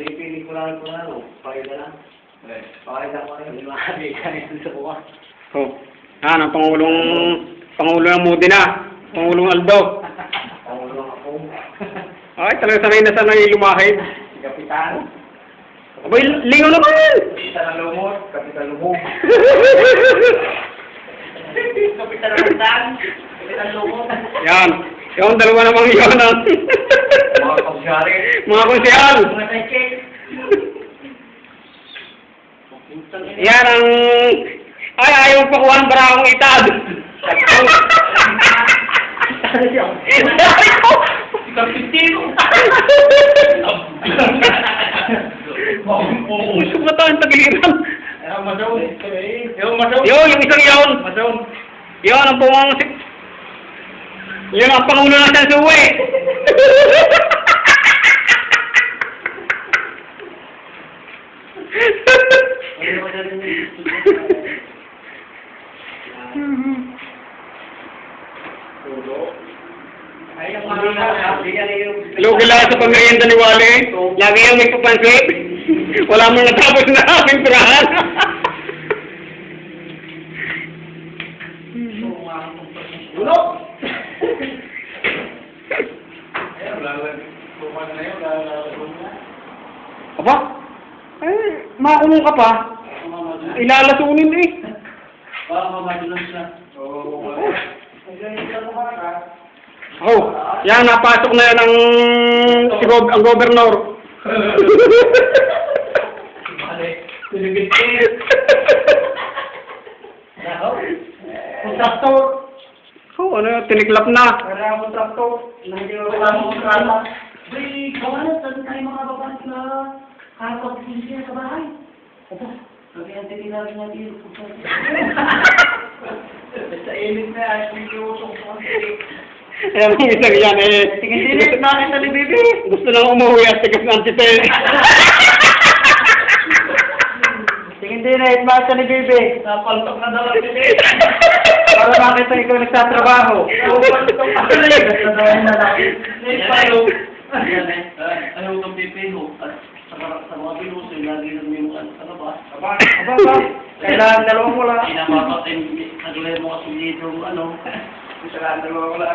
Pipili ko lang pakita lang. Pakita ko lang, yung mga kanito sa kuha. Oh. Yan, ang Pangulo ng Moody na. Pangulong Aldo. Pangulo ako. Ay, talagang sanay lumahid. Kapitan. Aboy, lingaw naman! Kapitan ng lumot, kapitan lumot. Kapitan ng tan, kapitan lumot. Yan. Yung dalawa namang yun. Mga konsyari. Mga konsyal. Mga taikik. Yan ang... Ay, ayaw pakuhan para akong itad. Kapitino. Usok na tayo ang tagiliran. Masaw. Yung isang yun. Masaw. Yun ang pumang... Yun ang Pangulo ng Sansuwe. Lugi lang sa pamerienda ni Wally. Lagi yung may papansit. Wala mong natapos na pinturahan. Ulok! Aba? Ay, makulong ka pa. Ilalasunin eh. Oh, yan, napasok na yan ang gobernador. Kontraktor. Oh, ano, tiniklap na. Wala kontraktor. Wala kontrata. Ay, kawalan, saan tayo mga babae na kapag-pinsya sa bahay? Opo, sabi ang tinilagin natin. Sa init na, ay pinilusong ko. Ayan, ang isang yan eh. Tingin din, nakita ni Bibi. Gusto lang umuwi at tigas ng titel. Tingin din, nakita ni Bibi. Napaltok na daw ni Bibi. Para makita ikaw nagtatrabaho. Napaltok na daw ni Ayaw kang pipino at sa mga pinuso, lagi na may mga ano ba? Aba, kailangan dalawang wala. Pinapapatay, nagulay mo kasi dito, ano, kailangan dalawang wala.